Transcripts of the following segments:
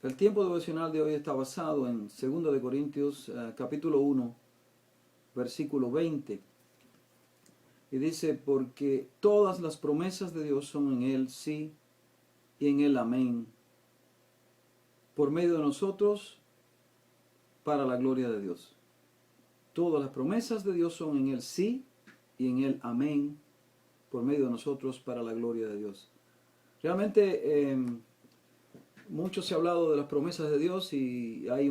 El tiempo devocional de hoy está basado en 2 de Corintios capítulo 1, versículo 20. Y dice, porque todas las promesas de Dios son en Él sí y en Él amén, por medio de nosotros, para la gloria de Dios. Todas las promesas de Dios son en Él sí y en Él amén, por medio de nosotros, para la gloria de Dios. Realmente mucho se ha hablado de las promesas de Dios y hay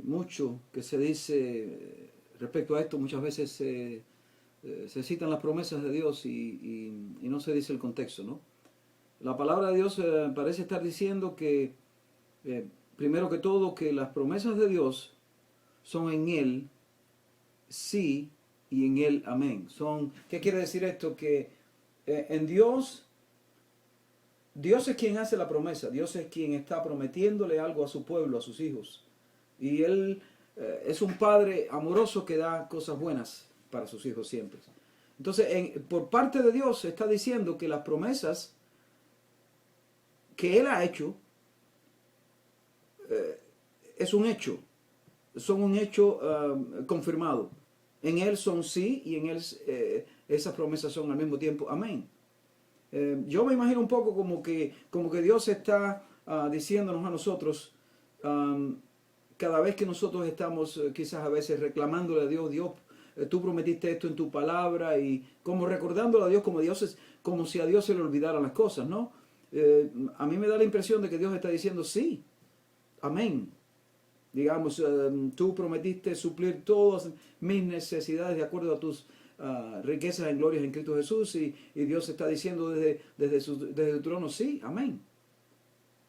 mucho que se dice respecto a esto. Muchas veces se citan las promesas de Dios y no se dice el contexto, ¿no? La palabra de Dios parece estar diciendo que, primero que todo, que las promesas de Dios son en Él sí y en Él amén. ¿Qué quiere decir esto? Que en Dios es quien hace la promesa. Dios es quien está prometiéndole algo a su pueblo, a sus hijos. Y Él es un Padre amoroso que da cosas buenas para sus hijos siempre. Entonces, por parte de Dios está diciendo que las promesas que Él ha hecho es un hecho. Son un hecho confirmado. En Él son sí y en Él esas promesas son al mismo tiempo amén. Yo me imagino un poco como que Dios está diciéndonos a nosotros, cada vez que nosotros estamos quizás a veces reclamándole a Dios, tú prometiste esto en tu palabra, y como recordándole a Dios como si a Dios se le olvidaran las cosas, ¿no? A mí me da la impresión de que Dios está diciendo sí, amén. Digamos, tú prometiste suplir todas mis necesidades de acuerdo a tus riquezas en glorias en Cristo Jesús, y Dios está diciendo desde el trono, sí, amén.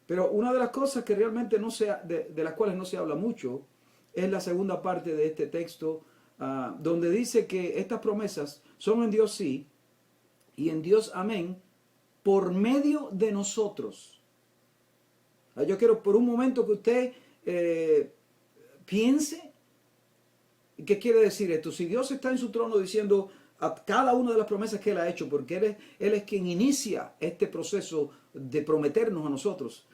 Pero una de las cosas que realmente de las cuales no se habla mucho es la segunda parte de este texto, donde dice que estas promesas son en Dios sí y en Dios amén, por medio de nosotros. Yo quiero por un momento que usted piense qué quiere decir esto. Si Dios está en su trono diciendo a cada una de las promesas que Él ha hecho, porque Él es quien inicia este proceso de prometernos a nosotros.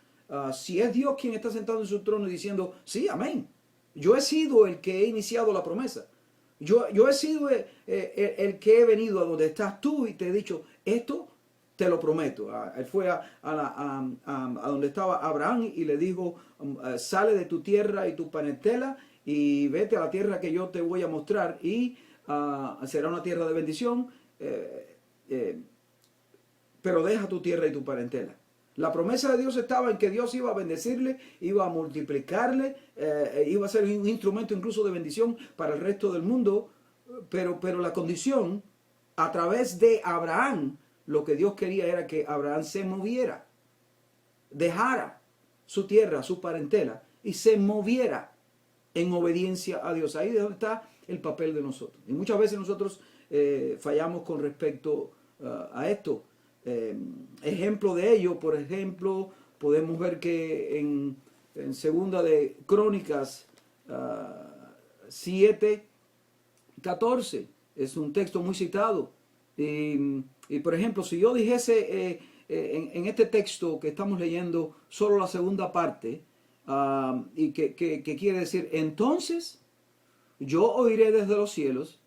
Si es Dios quien está sentado en su trono y diciendo, sí, amén. Yo he sido el que he iniciado la promesa. Yo he sido el que he venido a donde estás tú y te he dicho, esto te lo prometo. Él fue a donde estaba Abraham y le dijo, sale de tu tierra y tu parentela y vete a la tierra que yo te voy a mostrar, y será una tierra de bendición, pero deja tu tierra y tu parentela. La promesa de Dios estaba en que Dios iba a bendecirle, iba a multiplicarle, iba a ser un instrumento incluso de bendición para el resto del mundo, pero la condición, a través de Abraham, lo que Dios quería era que Abraham se moviera, dejara su tierra, su parentela, y se moviera en obediencia a Dios. Ahí es donde está el papel de nosotros. Y muchas veces nosotros fallamos con respecto a esto. Ejemplo de ello, por ejemplo, podemos ver que en segunda de Crónicas 7:14 es un texto muy citado. Y por ejemplo, si yo dijese en este texto que estamos leyendo solo la segunda parte, y que quiere decir, entonces yo oiré desde los cielos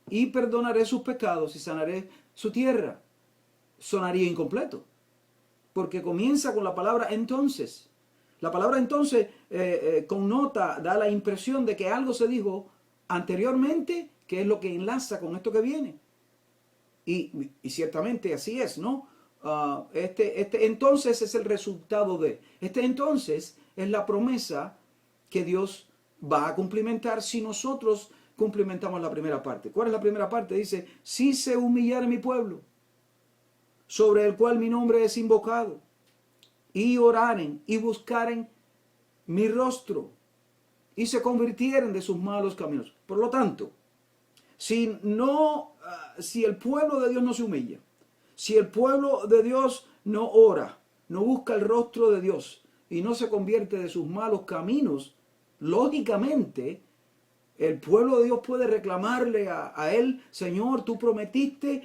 y perdonaré sus pecados y sanaré su tierra, sonaría incompleto, porque comienza con la palabra entonces. La palabra entonces connota, da la impresión de que algo se dijo anteriormente, que es lo que enlaza con esto que viene. Y ciertamente así es, ¿no? Este entonces es el resultado de. Este entonces es la promesa que Dios va a cumplimentar si nosotros cumplimentamos la primera parte. ¿Cuál es la primera parte? Dice, si se humillare mi pueblo, sobre el cual mi nombre es invocado, y oraren y buscaren mi rostro, y se convirtieren de sus malos caminos. Por lo tanto, si el pueblo de Dios no se humilla, si el pueblo de Dios no ora, no busca el rostro de Dios y no se convierte de sus malos caminos, lógicamente El pueblo de Dios puede reclamarle a Él: Señor, tú prometiste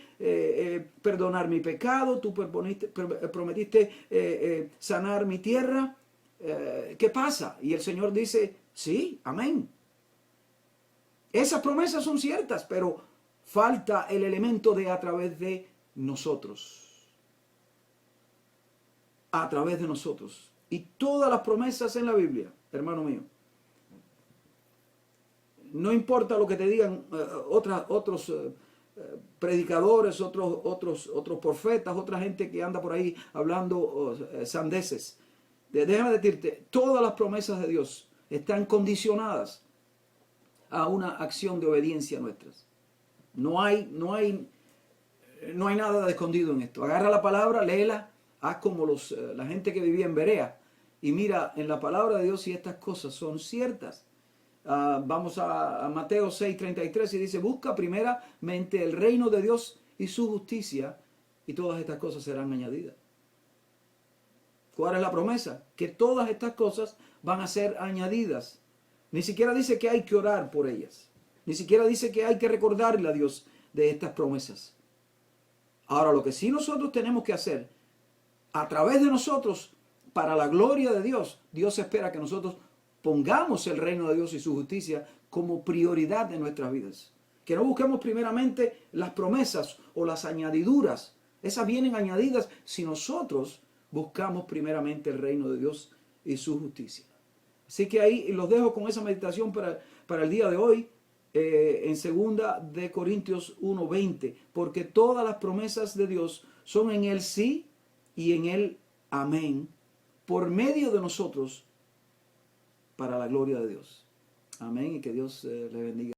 perdonar mi pecado, tú prometiste sanar mi tierra. ¿Qué pasa? Y el Señor dice: sí, amén. Esas promesas son ciertas, pero falta el elemento de a través de nosotros. A través de nosotros. Y todas las promesas en la Biblia, hermano mío, no importa lo que te digan otros predicadores, otros profetas, otra gente que anda por ahí hablando sandeces. Déjame decirte, todas las promesas de Dios están condicionadas a una acción de obediencia nuestras. No hay nada de escondido en esto. Agarra la palabra, léela, haz como la gente que vivía en Berea y mira en la palabra de Dios si estas cosas son ciertas. Vamos a Mateo 6:33 y dice: busca primeramente el reino de Dios y su justicia, y todas estas cosas serán añadidas. ¿Cuál es la promesa? Que todas estas cosas van a ser añadidas. Ni siquiera dice que hay que orar por ellas. Ni siquiera dice que hay que recordarle a Dios de estas promesas. Ahora, lo que sí nosotros tenemos que hacer, a través de nosotros, para la gloria de Dios, Dios espera que nosotros pongamos el reino de Dios y su justicia como prioridad de nuestras vidas. Que no busquemos primeramente las promesas o las añadiduras. Esas vienen añadidas si nosotros buscamos primeramente el reino de Dios y su justicia. Así que ahí los dejo con esa meditación para el día de hoy, en 2 de Corintios 1:20. Porque todas las promesas de Dios son en el sí y en el amén, por medio de nosotros, para la gloria de Dios. Amén, y que Dios le bendiga.